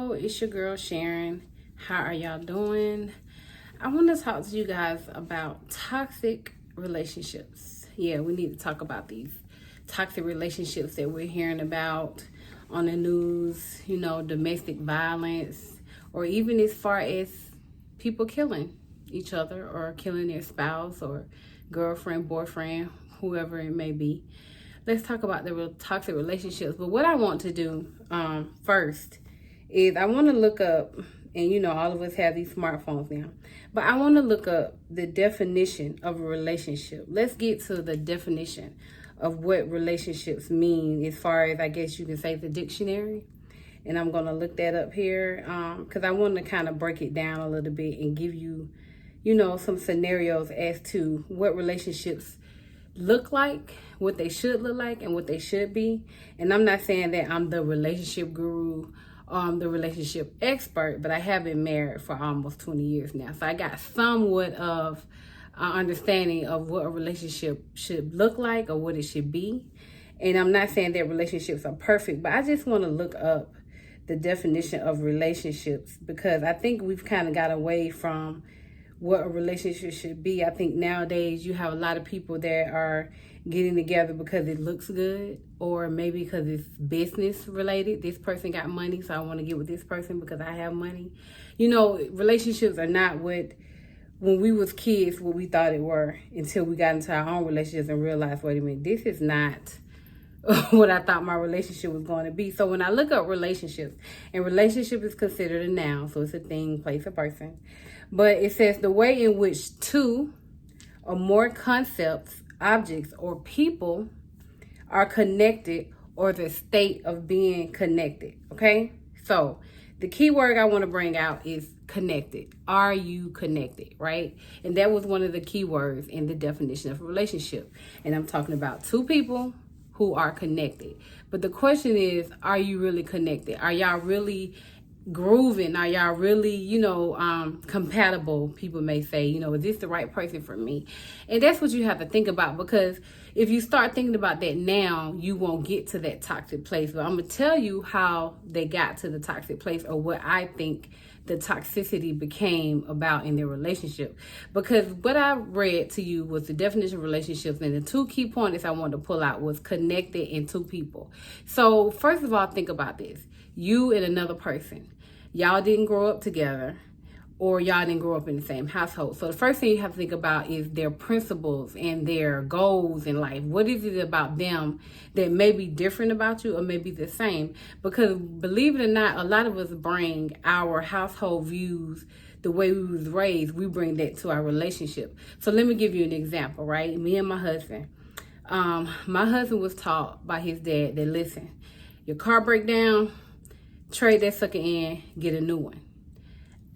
Hello, it's your girl Sharon. How are y'all doing? I want to talk to you guys about toxic relationships. Yeah, we need to talk about these toxic relationships that we're hearing about on the news, domestic violence, or even as far as people killing each other or killing their spouse or girlfriend, boyfriend, whoever it may be. Let's talk about the real toxic relationships. But what I want to do first is I want to look up, and all of us have these smartphones now, but I want to look up the definition of a relationship. Let's get to the definition of what relationships mean as far as, I guess you can say, the dictionary. And I'm going to look that up here because I want to kind of break it down a little bit and give you, some scenarios as to what relationships look like, what they should look like, and what they should be. And I'm not saying that I'm the relationship guru, the relationship expert, but I have been married for almost 20 years now. So I got somewhat of understanding of what a relationship should look like or what it should be. And I'm not saying that relationships are perfect, but I just want to look up the definition of relationships because I think we've kind of got away from what a relationship should be. I think nowadays you have a lot of people that are getting together because it looks good, or maybe because it's business related. This person got money, so I want to get with this person because I have money. Relationships are not what, when we was kids, what we thought it were until we got into our own relationships and realized, wait a minute, this is not what I thought my relationship was going to be. So when I look up relationships, and relationship is considered a noun, so it's a thing, place, a person. But it says the way in which two or more concepts, objects, or people are connected, or the state of being connected. Okay? So the key word I want to bring out is connected. Are you connected, right? And that was one of the key words in the definition of a relationship. And I'm talking about two people who are connected. But the question is, are you really connected? Are y'all really grooving? Are y'all really, compatible? People may say, is this the right person for me? And that's what you have to think about, because if you start thinking about that now, you won't get to that toxic place. But I'm going to tell you how they got to the toxic place, or what I think the toxicity became about in their relationship. Because what I read to you was the definition of relationships, and the two key points I wanted to pull out was connected and two people. So first of all, think about this. You and another person. Y'all didn't grow up together, or y'all didn't grow up in the same household. So the first thing you have to think about is their principles and their goals in life. What is it about them that may be different about you or may be the same? Because believe it or not, a lot of us bring our household views, the way we was raised, we bring that to our relationship. So let me give you an example, right? Me and my husband. My husband was taught by his dad that, listen, your car break down, trade that sucker in, get a new one.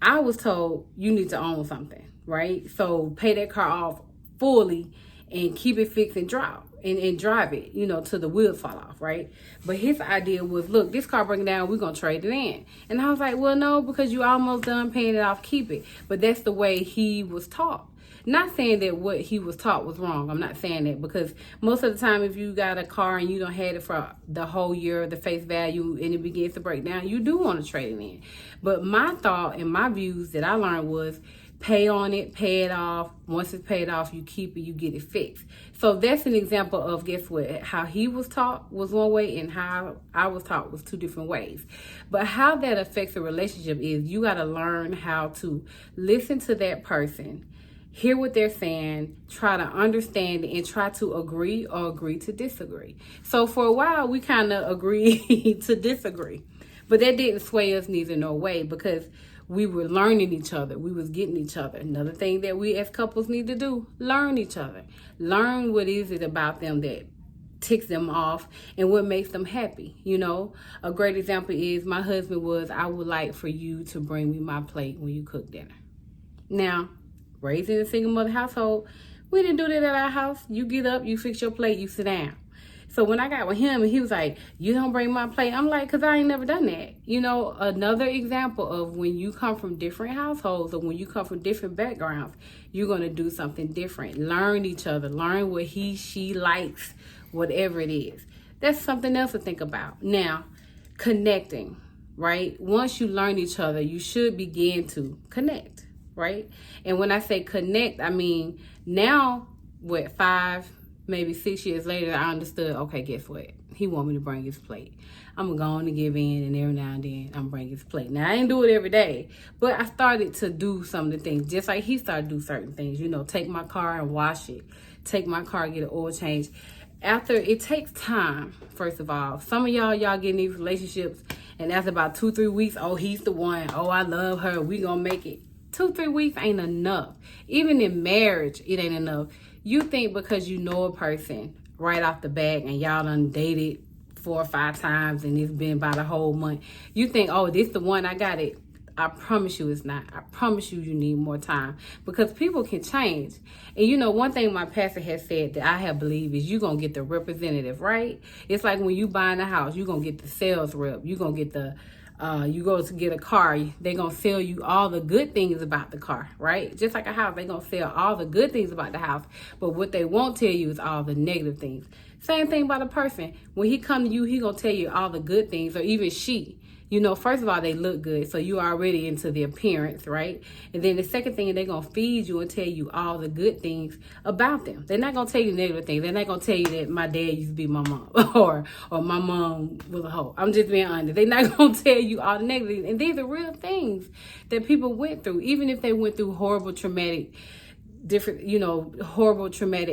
I was told you need to own something, right? So pay that car off fully and keep it fixed and drive it, till the wheels fall off, right? But his idea was, look, this car breaking down, we're going to trade it in. And I was like, well, no, because you almost done paying it off, keep it. But that's the way he was taught. Not saying that what he was taught was wrong. I'm not saying that, because most of the time, if you got a car and you don't have it for the whole year, the face value, and it begins to break down, you do want to trade it in. But my thought and my views that I learned was, pay on it, pay it off. Once it's paid off, you keep it, you get it fixed. So that's an example of, guess what, how he was taught was one way and how I was taught was two different ways. But how that affects a relationship is you got to learn how to listen to that person, hear what they're saying, try to understand it, and try to agree or agree to disagree. So for a while, we kind of agreed to disagree. But that didn't sway us neither no way, because we were learning each other. We was getting each other. Another thing that we as couples need to do, learn each other. Learn what is it about them that ticks them off and what makes them happy. A great example is my husband was, I would like for you to bring me my plate when you cook dinner. Now, raised in a single mother household, we didn't do that at our house. You get up, you fix your plate, you sit down. So when I got with him and he was like, you don't bring my plate, I'm like, because I ain't never done that. Another example of when you come from different households or when you come from different backgrounds, you're going to do something different. Learn each other. Learn what he, she likes, whatever it is. That's something else to think about. Now, connecting. right? Once you learn each other, you should begin to connect, right? And when I say connect, I mean now, what, 5, maybe 6 years later, I understood, okay, guess what? He want me to bring his plate. I'm going to give in, and every now and then I'm bringing his plate. Now, I didn't do it every day, but I started to do some of the things, just like he started to do certain things. You know, take my car and wash it. Take my car, get an oil change. After, it takes time, first of all. Some of y'all get in these relationships, and after about 2-3 weeks, oh, he's the one. Oh, I love her. We gonna make it. 2-3 weeks ain't enough. Even in marriage, it ain't enough. You think because you know a person right off the bat and y'all done dated 4 or 5 times and it's been about a whole month, you think, oh, this the one, I got it. I promise you it's not. I promise you need more time, because people can change. And you know, one thing my pastor has said that I have believed is you're going to get the representative, right? It's like when you buying a house, you're going to get the sales rep. You're going to get the, you go to get a car, they're going to sell you all the good things about the car, right? Just like a house, they're going to sell all the good things about the house. But what they won't tell you is all the negative things. Same thing about a person. When he come to you, he going to tell you all the good things, or even she. You know, first of all, they look good, so you already into the appearance, right? And then the second thing, they're going to feed you and tell you all the good things about them. They're not going to tell you negative things. They're not going to tell you that my dad used to be my mom or my mom was a hoe. I'm just being honest. They're not going to tell you all the negative things. And these are real things that people went through, even if they went through horrible, traumatic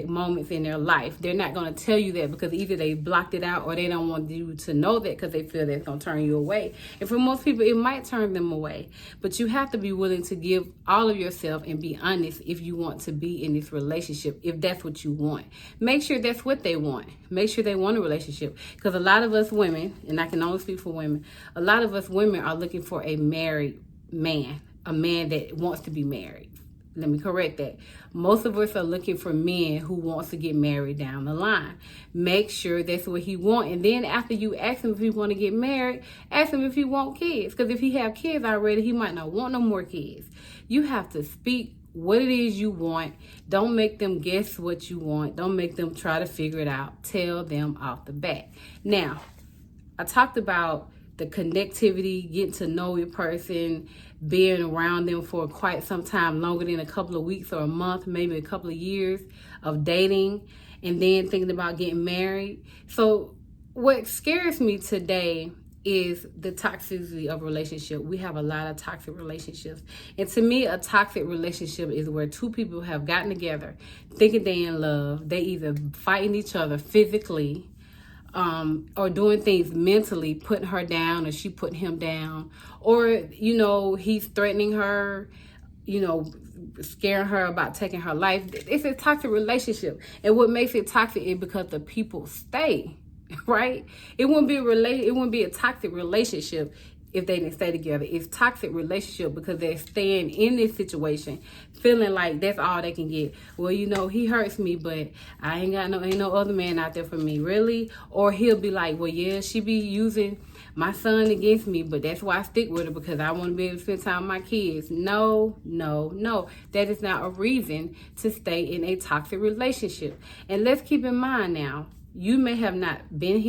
moments in their life. They're not going to tell you that, because either they blocked it out or they don't want you to know that, because they feel that's going to turn you away. And for most people, it might turn them away. But you have to be willing to give all of yourself and be honest if you want to be in this relationship, if that's what you want. Make sure that's what they want. Make sure they want a relationship. Because a lot of us women, and I can only speak for women, a lot of us women are looking for a married man, a man that wants to be married. Let me correct that. Most of us are looking for men who wants to get married down the line. Make sure that's what he wants. And then after you ask him if he want to get married, ask him if he want kids. Because if he have kids already, he might not want no more kids. You have to speak what it is you want. Don't make them guess what you want. Don't make them try to figure it out. Tell them off the bat. Now, I talked about the connectivity, getting to know your person, being around them for quite some time, longer than a couple of weeks or a month, maybe a couple of years of dating, and then thinking about getting married. So what scares me today is the toxicity of relationship. We have a lot of toxic relationships. And to me, a toxic relationship is where 2 people have gotten together, thinking they in love. They either fighting each other physically, or doing things mentally, putting her down or she putting him down, or, you know, he's threatening her, you know, scaring her about taking her life. It's a toxic relationship. And what makes it toxic is because the people stay, right? It wouldn't be a toxic relationship if they didn't stay together. It's toxic relationship because they're staying in this situation, feeling like that's all they can get. Well, you know, he hurts me, but ain't no other man out there for me, really. Or he'll be like, well, yeah, she be using my son against me, but that's why I stick with her, because I want to be able to spend time with my kids. No. That is not a reason to stay in a toxic relationship. And let's keep in mind now, you may have not been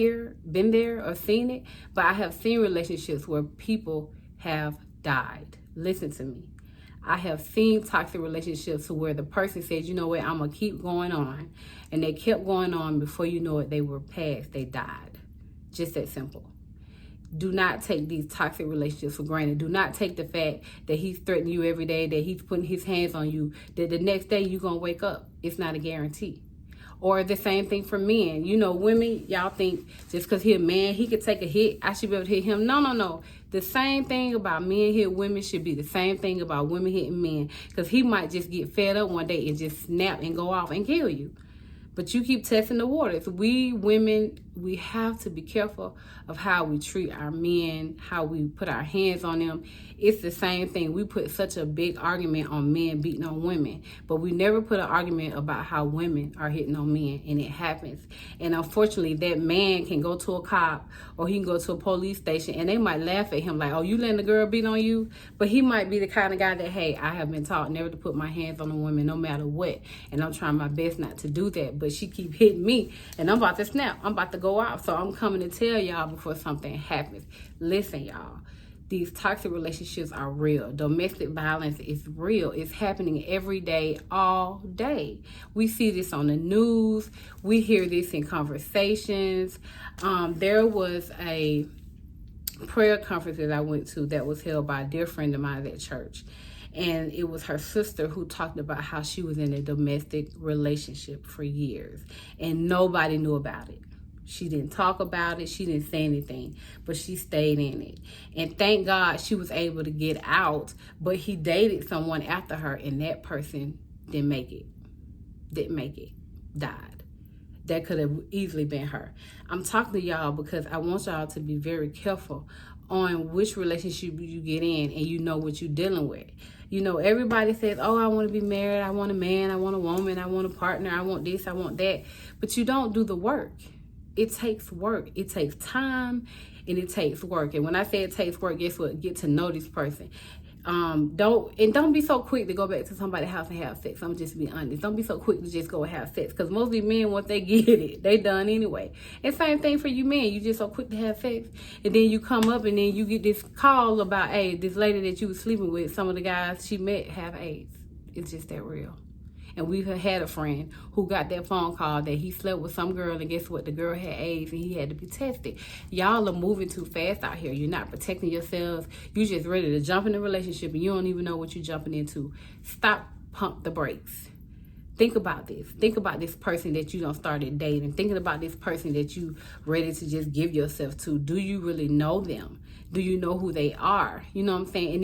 there or seen it, but I have seen relationships where people have died. Listen to me. I have seen toxic relationships where the person says, you know what, I'm going to keep going on. And they kept going on. Before you know it, they were past. They died. Just that simple. Do not take these toxic relationships for granted. Do not take the fact that he's threatening you every day, that he's putting his hands on you, that the next day you're going to wake up. It's not a guarantee. Or the same thing for men. You know, women, y'all think just because he's a man, he could take a hit, I should be able to hit him. No. The same thing about men hit women should be the same thing about women hitting men. Because he might just get fed up one day and just snap and go off and kill you. But you keep testing the waters. We women, we have to be careful of how we treat our men, how we put our hands on them. It's the same thing. We put such a big argument on men beating on women, but we never put an argument about how women are hitting on men, and it happens. And unfortunately, that man can go to a cop or he can go to a police station and they might laugh at him like, oh, you letting the girl beat on you? But he might be the kind of guy that, hey, I have been taught never to put my hands on a woman no matter what. And I'm trying my best not to do that. But she keep hitting me and I'm about to snap. I'm about to go out. So I'm coming to tell y'all before something happens. Listen, y'all. These toxic relationships are real. Domestic violence is real. It's happening every day, all day. We see this on the news. We hear this in conversations. There was a prayer conference that I went to that was held by a dear friend of mine at church. And it was her sister who talked about how she was in a domestic relationship for years and nobody knew about it. She didn't talk about it. She didn't say anything, but she stayed in it. And thank God she was able to get out, but he dated someone after her and that person didn't make it, died. That could have easily been her. I'm talking to y'all because I want y'all to be very careful on which relationship you get in and you know what you're dealing with. You know, everybody says, oh, I want to be married. I want a man. I want a woman. I want a partner. I want this. I want that. But you don't do the work. It takes work. It takes time and it takes work. And when I say it takes work, guess what? Get to know this person. Don't be so quick to go back to somebody's house and have sex. I'm just being honest. Don't be so quick to just go and have sex, because most of the men, once they get it, they done anyway. And same thing for you men. You just so quick to have sex, and then you come up and then you get this call about, hey, this lady that you was sleeping with, some of the guys she met have AIDS. It's just that real. And we've had a friend who got that phone call that he slept with some girl, and guess what? The girl had AIDS and he had to be tested. Y'all are moving too fast out here. You're not protecting yourselves. You just ready to jump in a relationship and you don't even know what you're jumping into. Stop, pump the brakes. Think about this. Think about this person that you don't started dating. Thinking about this person that you ready to just give yourself to. Do you really know them? Do you know who they are? You know what I'm saying?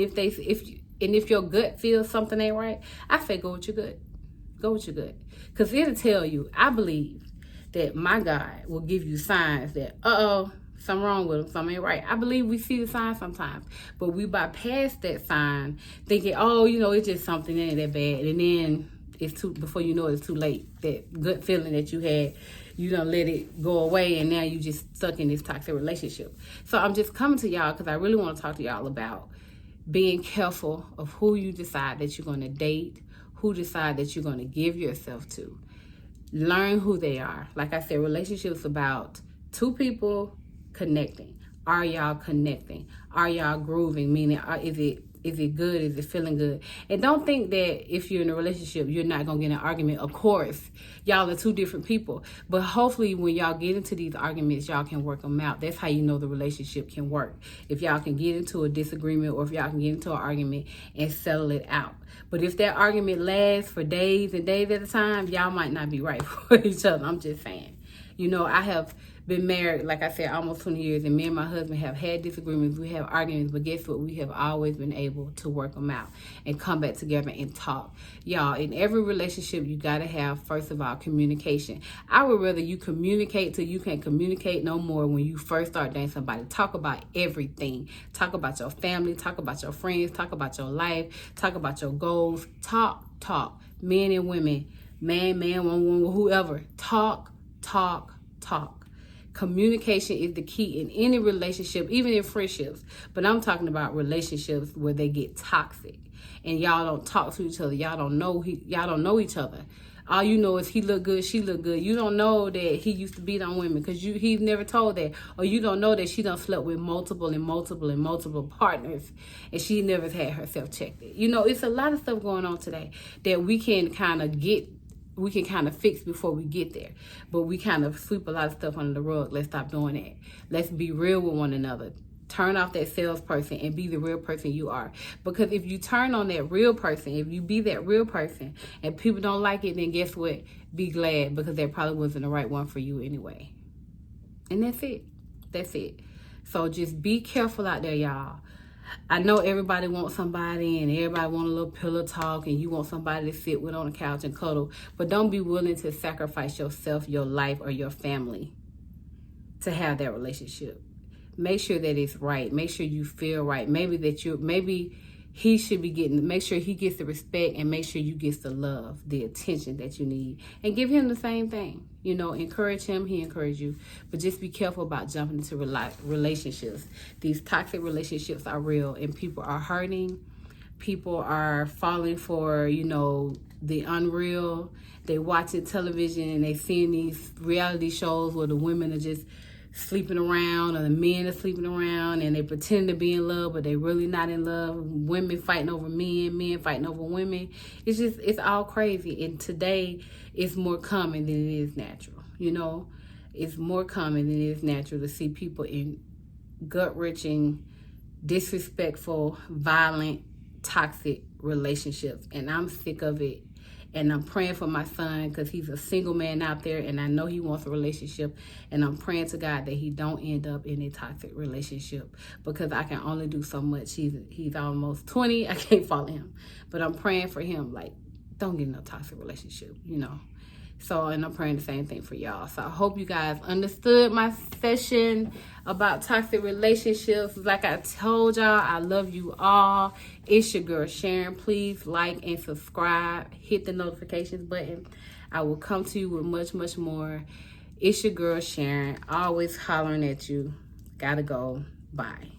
And if your gut feels something ain't right, I say go with your gut. Go with your gut. Because it'll tell you, I believe that my God will give you signs that, something wrong with them, something ain't right. I believe we see the signs sometimes, but we bypass that sign thinking, it's just something, it ain't that bad. And then before you know it, it's too late. That good feeling that you had, you don't let it go away, and now you just stuck in this toxic relationship. So I'm just coming to y'all because I really want to talk to y'all about being careful of who you decide that you're going to date, who decide that you're going to give yourself to. Learn who they are. Like I said, relationships about two people connecting. Are y'all connecting? Are y'all grooving? Meaning, is it good? Is it feeling good? And don't think that if you're in a relationship, you're not going to get in an argument. Of course, y'all are two different people. But hopefully when y'all get into these arguments, y'all can work them out. That's how you know the relationship can work. If y'all can get into a disagreement, or if y'all can get into an argument and settle it out. But if that argument lasts for days and days at a time, y'all might not be right for each other. I'm just saying. I have been married, like I said, almost 20 years, and me and my husband have had disagreements. We have arguments, but guess what? We have always been able to work them out and come back together and talk. Y'all, in every relationship, you got to have, first of all, communication. I would rather you communicate till you can't communicate no more when you first start dating somebody. Talk about everything. Talk about your family. Talk about your friends. Talk about your life. Talk about your goals. Talk. Men and women, man, woman, whoever. Talk. Communication is the key in any relationship, even in friendships. But I'm talking about relationships where they get toxic and y'all don't talk to each other. Y'all don't know each other. All you know is he look good, she look good. You don't know that he used to beat on women because he's never told that. Or you don't know that she done slept with multiple partners and she never had herself checked. It's a lot of stuff going on today that we can kind of fix before we get there. But we kind of sweep a lot of stuff under the rug. Let's stop doing that. Let's be real with one another. Turn off that salesperson and be the real person you are. Because if you turn on that real person, if you be that real person and people don't like it, then guess what? Be glad, because that probably wasn't the right one for you anyway. And that's it. So just be careful out there, y'all. I know everybody wants somebody and everybody want a little pillow talk and you want somebody to sit with on the couch and cuddle, but don't be willing to sacrifice yourself, your life, or your family to have that relationship. Make sure that it's right. Make sure you feel right. Maybe he should be make sure he gets the respect, and make sure you get the love, the attention that you need, and give him the same thing. Encourage him, he encourage you, but just be careful about jumping into relationships. These toxic relationships are real, and people are hurting. People are falling for, the unreal. They watching television and they seeing these reality shows where the women are just sleeping around, or the men are sleeping around and they pretend to be in love, but they really not in love. Women fighting over men fighting over women. It's all crazy. And today it's more common than it is natural. You know, it's more common than it is natural to see people in gut-wrenching, disrespectful, violent, toxic relationships. And I'm sick of it. And I'm praying for my son because he's a single man out there, and I know he wants a relationship. And I'm praying to God that he don't end up in a toxic relationship, because I can only do so much. He's almost 20. I can't follow him. But I'm praying for him, like, don't get in a toxic relationship, you know. So, and I'm praying the same thing for y'all. So I hope you guys understood my session about toxic relationships. Like I told y'all, I love you all. It's your girl Sharon. Please like and subscribe. Hit the notifications button. I will come to you with much, much more. It's your girl Sharon. Always hollering at you. Gotta go. Bye.